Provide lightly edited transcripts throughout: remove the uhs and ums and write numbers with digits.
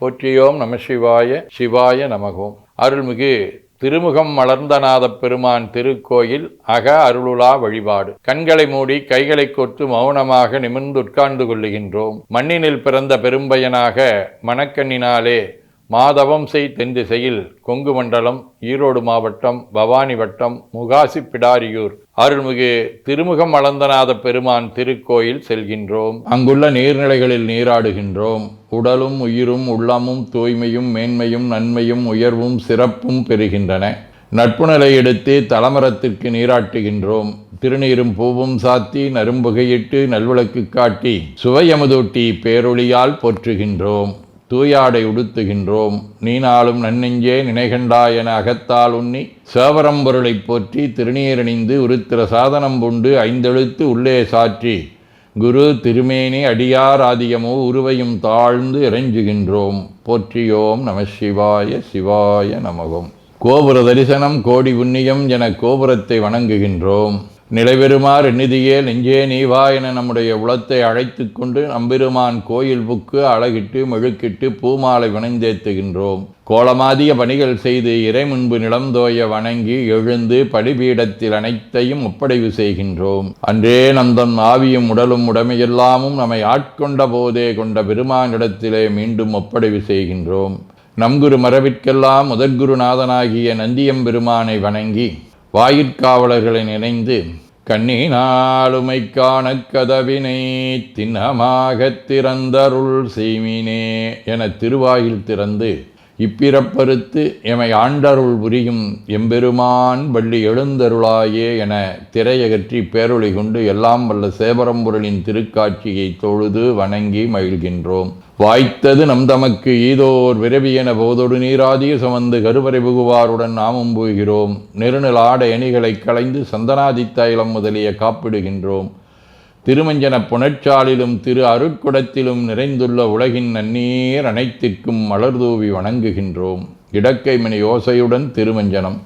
போற்றியோம் நம சிவாய சிவாய நமகோம். அருள்மிகு திருமுகம் மலர்ந்தநாத பெருமான் திருக்கோயில் அக அருளுலா வழிபாடு. கண்களை மூடி கைகளை கொத்து மௌனமாக நிமிர்ந்து உட்கார்ந்து கொள்ளுகின்றோம். மண்ணினில் பிறந்த பெரும்பயனாக மணக்கண்ணினாலே மாதவம் செய் தென் திசையில் கொங்கு மண்டலம் ஈரோடு மாவட்டம் பவானி வட்டம் முகாசி பிடாரியூர் அருள்மிகு திருமுகம் மலர்ந்தநாத பெருமான் திருக்கோயில் செல்கின்றோம். அங்குள்ள நீர்நிலைகளில் நீராடுகின்றோம். உடலும் உயிரும் உள்ளமும் தூய்மையும் மேன்மையும் நன்மையும் உயர்வும் சிறப்பும் பெறுகின்றன. நட்புநிலை எடுத்து தலமரத்திற்கு நீராட்டுகின்றோம். திருநீரும் பூவும் சாத்தி நரும்புகையிட்டு நல்விளக்கு காட்டி சுவையமுதூட்டி பேரொளியால் போற்றுகின்றோம். தூயாடை உடுத்துகின்றோம். நீனாலும் நன்னெஞ்சே நினைகண்டாய் என அகத்தால் உண்ணி சேவரம்பொருளை போற்றி திருநீரணிந்து உருத்திர சாதனம் பூண்டு ஐந்தெழுத்து உள்ளே சாற்றி குரு திருமேனி அடியார் ஆதியமோ உருவையும் தாழ்ந்து இறைஞ்சுகின்றோம். போற்றியோம் நம சிவாய சிவாய நமகம். கோபுர தரிசனம் கோடி புண்ணியம் என கோபுரத்தை வணங்குகின்றோம். நிலைபெறுமாறு எண்ணிதியே நெஞ்சே நீவா என நம்முடைய உளத்தை அழைத்து கொண்டு நம்பெருமான் கோயில் புக்கு அழகிட்டு மெழுக்கிட்டு பூமாலை வணந்தேத்துகின்றோம். கோலமாதிய பணிகள் செய்து இறை முன்பு நிலந்தோய வணங்கி எழுந்து பலிபீடத்தில் அனைத்தையும் ஒப்படைவு செய்கின்றோம். அன்றே நந்தன் ஆவியும் உடலும் உடமையெல்லாமும் நம்மை ஆட்கொண்ட போதே கொண்ட பெருமானிடத்திலே மீண்டும் ஒப்படைவு செய்கின்றோம். நம்குரு மரபிற்கெல்லாம் முதற்குருநாதனாகிய நந்தியம்பெருமானை வணங்கி வாயிற்காவலர்களை நினைந்து கண்ணினாலுமை காண கதவினை திண்ணமாகத் திறந்தருள் செய்மினே என திருவாயில் திறந்து இப்பிறப்பறுத்து எமை ஆண்டருள் புரியும் எம்பெருமான் வள்ளி எழுந்தருளாயே என திரையகற்றி பேரொளி கொண்டு எல்லாம் வல்ல சேவரம்பொருளின் திருக்காட்சியை தொழுது வணங்கி மகிழ்கின்றோம். வாய்த்தது நம் தமக்கு ஈதோர் விரவியென போதொடு நீராதிய சுமந்து கருவறை புகுவாருடன் நாமும் போகிறோம். நெருநில ஆடை அணிகளை களைந்து சந்தனாதி தைலம் முதலிய காப்பிடுகின்றோம். திருமஞ்சன புனச்சாலிலும் திரு அருட்குடத்திலும் நிறைந்துள்ள உலகின் நன்னீர் அனைத்திற்கும் மலர்தூவி வணங்குகின்றோம். இடக்கை மணி ஓசையுடன் திருமஞ்சனம்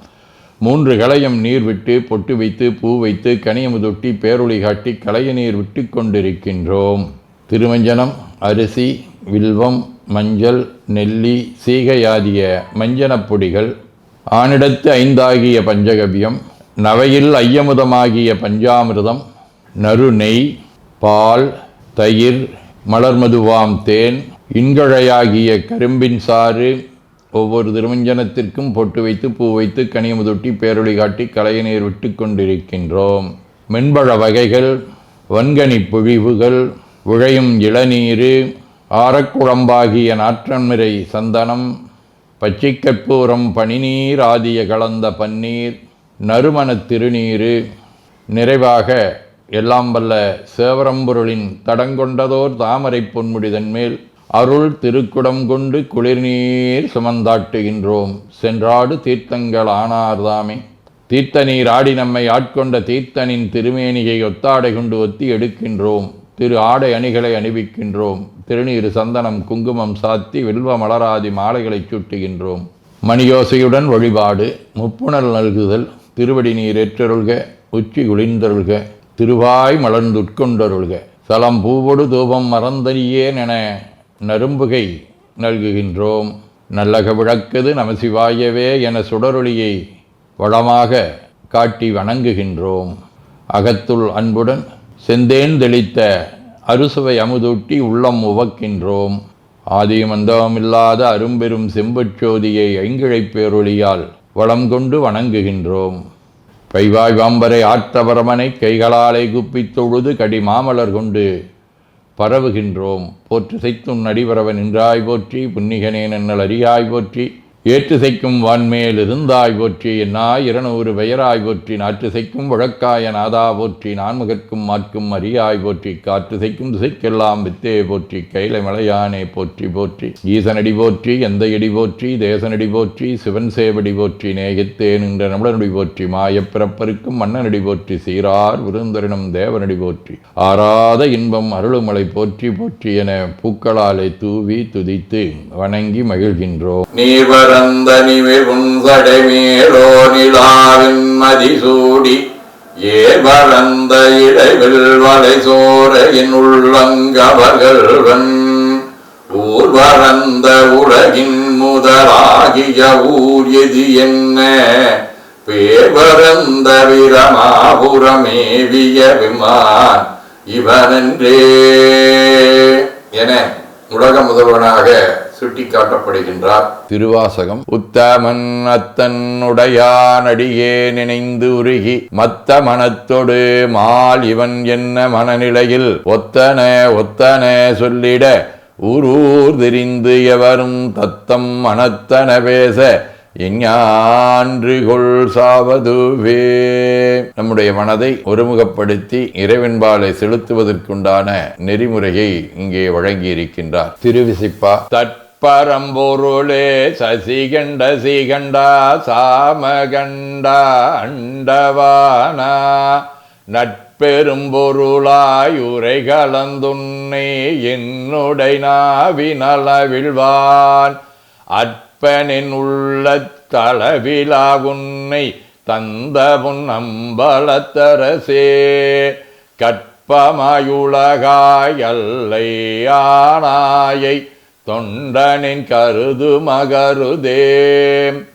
3 களையம் நீர் விட்டு பொட்டு வைத்து பூ வைத்து கனியமுதொட்டி பேரொளி காட்டி களைய நீர் விட்டு கொண்டிருக்கின்றோம். திருமஞ்சனம் அரிசி வில்வம் மஞ்சள் நெல்லி சீகையாதிய மஞ்சனப் பொடிகள் ஆனிடத்து 5 ஆகிய பஞ்சகவ்யம் நவையில் ஐயமுதமாகிய பஞ்சாமிர்தம் நறு நெய் பால் தயிர் மலர்மதுவாம் தேன் இன்கழையாகிய கரும்பின் சாறு ஒவ்வொரு திருமஞ்சனத்திற்கும் பொட்டு வைத்து பூ வைத்து கனியமுதொட்டி பேரொளி காட்டி களைய நீர் விட்டு கொண்டிருக்கின்றோம். மென்பழ வகைகள் வன்கனி பொழிவுகள் உழையும் இளநீர் ஆரக்குழம்பாகிய நாற்றன்மிரை சந்தனம் பச்சைக்கற்பூரம் பனிநீர் ஆதிய கலந்த பன்னீர் நறுமணத் திருநீர் நிறைவாக எல்லாம் வல்ல சேவரம்பொருளின் தடங்கொண்டதோர் தாமரை பொன்முடிதன் மேல் அருள் திருக்குடம் கொண்டு குளிர்நீர் சுமந்தாட்டுகின்றோம். சென்றாடு தீர்த்தங்கள் ஆனார்தாமே. தீர்த்த நீர் ஆடி நம்மை ஆட்கொண்ட தீர்த்தனின் திருமேனியை ஒத்தாடை கொண்டு ஒத்தி எடுக்கின்றோம். திரு ஆடை அணிகளை அணிவிக்கின்றோம். திருநீர் சந்தனம் குங்குமம் சாத்தி வில்வ மலராதி மாலைகளை சூட்டுகின்றோம். மணியோசையுடன் வழிபாடு. முப்புணல் நல்குதல். திருவடி நீர் ஏற்றருள்க உச்சி குளிர்ந்தருள்க திருவாய் மலர்ந்துட்கொண்டருள்க சலம் பூவொடு தூபம் மறந்தறியேன் என நரும்புகை நல்குகின்றோம். நல்லக விளக்குது நமசிவாயவே என சுடரொளியை வளமாக காட்டி வணங்குகின்றோம். அகத்துள் அன்புடன் செந்தேன் தெளித்த அறுசுவை அமுதூட்டி உள்ளம் உவக்கின்றோம். ஆதியும் அந்தமில்லாத அரும்பெரும் செம்புச்சோதியை ஐங்கிழைப் பேரொளியால் வளம் கொண்டு வணங்குகின்றோம். கைவாய் வாம்பரை ஆற்றவரமனை கைகளாலே குப்பித் தொழுது கடி மாமலர் கொண்டு பரவுகின்றோம். போற்று செய்த்தும் நடிபரவன் நின்றாய் போற்றி புன்னிகனே நன்னல் அறியாய் போற்றி ஏற்று செய்க்கும் வான்மேல் இருந்தாய் போற்றி என்னாய் 200 பெயராய் போற்றி நாற்று செய்க்கும் வழக்காய நாதா போற்றி நான்முகற்கும் மாற்கும் அறியாய் போற்றி காற்று செய்க்கும் திசைக்கெல்லாம் வித்தே போற்றி கைலை மலையானே போற்றி போற்றி ஈசனடி போற்றி எந்த எடி போற்றி தேசனடி போற்றி சிவன் சேவடி போற்றி நேயத்தே நின்ற நம்மளனடி போற்றி மாயப்பிறப்பருக்கும் மன்னனடி போற்றி சீரார் விருந்தரினம் தேவனடி போற்றி ஆராத இன்பம் அருளுமலை போற்றி போற்றி என பூக்களாலே தூவி துதித்து வணங்கி மகிழ்கின்றோம். நீவரந்த நிமிர் புன்சடை மேலோ நிலாவின் மதிசூடி ஏவரந்த இடைவில் வலை சோர என் உள்ளங்கவர்கள்வன் ஊர்வரந்த உட அறிய ஊர் எது என்ன பேர்வரந்த வீரமாபுரமேவிய விமான் இவனன்றே என உலக முதல்வனாக சுட்டிக்காட்டப்படுகின்றார். திருவாசகம். உத்தமன் அத்தனுடையானடியே நினைந்து உருகி மத்த மனத்தொடு மால் இவன் என்ன மனநிலையில் ஒத்தன ஒத்தன சொல்லிட ஊரூர் தெரிந்து எவரும் தத்தம் மனத்தன பேச எஞ்ஞான்றுகொள் சாவதுவே. நம்முடைய மனதை ஒருமுகப்படுத்தி இறைவன்பாலை செலுத்துவதற்குண்டான நெறிமுறையை இங்கே வழங்கியிருக்கின்றார். திருவிசிப்பா. பரம்பொருளே சசிகண்ட சீகண்டா சாமகண்டா அண்டவானா நட்பெரும்பொருளாய் உரை கலந்துன்னை என்னுடை நாவினளவிழ்வான் அற்பனின் உள்ள தளவிலாகுன்னை தந்த புன் அம்பலத்தரசே கற்பமாயுலகாய் அல்லை ஆனாயை தொண்டனின் கருது மகருதே.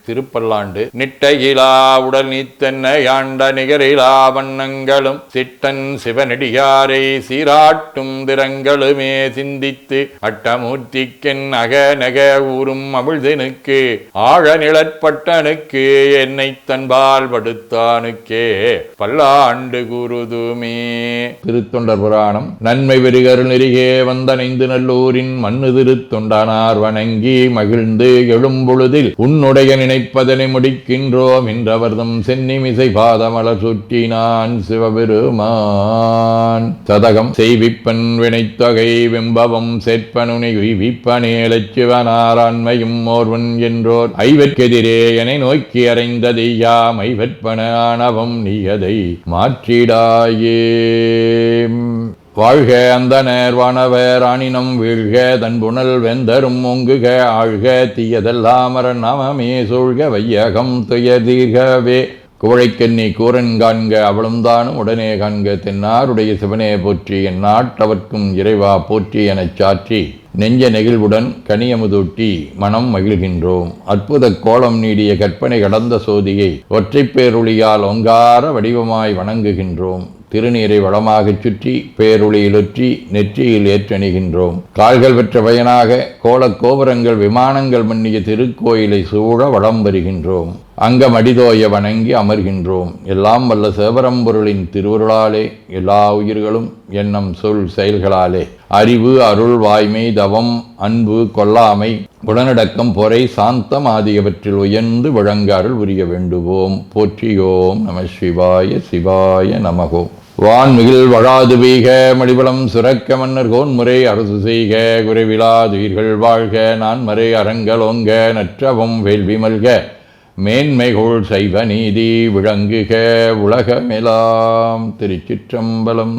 திருப்பல்லாண்டு. நிட்டையிலா உடல் நீத்தென்னை ஆண்ட நிகரிலா வண்ணங்களும் சிட்டன் சிவனடியாரை சீராட்டும் திறங்களுமே சிந்தித்து அட்டமூர்த்திக்கென் அக நக ஊரும் அமிழ்தனுக்கு ஆழ நிழற்பட்டனுக்கு என்னை தன்பால் படுத்தானுக்கே பல்லாண்டு கூறுதுமே. திருத்தொண்டர் புராணம். நன்மை வெறுகருள் நெறிகே வந்தனைந்து நல்லூரின் மண்ணு திருத்தொண்டானார் வணங்கி மகிழ்ந்து எழும்பொழுதில் உன்னுடைய நினைப்பதனை முடிக்கின்றோம் என்றவர்தம் சென்னிமிசை பாதமலர் சுற்றினான் சிவபெருமான். சதகம். செய்விப்பன் வினைத்தொகை வெம்பவம் சேர்ப்பனுனை உய்விப்பனேலச் சிவனாராண்மையும் ஓர்வன் என்றோர் ஐவர்க்கெதிரே என நோக்கி அறைந்ததையாம் ஐவற்பன ஆணவம் நீயதை மாற்றிடாயே. வாழ்க அந்தனர் வானவர் ஆணினம் வீழ்க தன்புணல் வெந்தரும் ஒங்குக ஆழ்க தீயதெல்லாம் நாமமே சூழ்க வையகம் துயதீர்கவே. குவழைக்கண்ணி கூரன் காண்க அவளும் தானும் உடனே காண்க தென்னாருடைய சிவனே போற்றி எந்நாட்டவர்க்கும் இறைவா போற்றி எனச் சாற்றி நெஞ்ச நெகிழ்வுடன் கனியமுதூட்டி மனம் மகிழ்கின்றோம். அற்புத கோலம் நீடிய கற்பனை கடந்த சோதியை ஒற்றைப் பேருளியால் ஒங்கார வடிவமாய் வணங்குகின்றோம். திருநீரை வளமாகச் சுற்றி பேருளியிலுற்றி நெற்றியில் ஏற்றணிகின்றோம். கால்கள் பெற்ற பயனாக கோலக் கோபுரங்கள் விமானங்கள் மன்னிய திருக்கோயிலை சூழ வளம் வருகின்றோம். அங்கம் அடிதோய வணங்கி அமர்கின்றோம். எல்லாம் வல்ல சிவபரம்பொருளின் திருவருளாலே எல்லா உயிர்களும் எண்ணம் சொல் செயல்களாலே அறிவு அருள் வாய்மை தவம் அன்பு கொல்லாமை குணநடக்கம் பொறை சாந்தம் ஆகியவற்றில் உயர்ந்து வழங்க அருள் புரிய வேண்டுவோம். போற்றியோம் நம சிவாய சிவாய நமகோம். வான்மிகில் வழாது வீக மடிபலம் சுரக்க மன்னர் கோன்முறை அரசு செய்க குறைவிலாதுயிர்கள் வாழ்க நான்மறை அறங்கலோங்க நற்றவம் வேள்வி மல்க மேன்மைகோள் சைவ நீதி விளங்குக உலகமெலாம். திருச்சிற்றம்பலம்.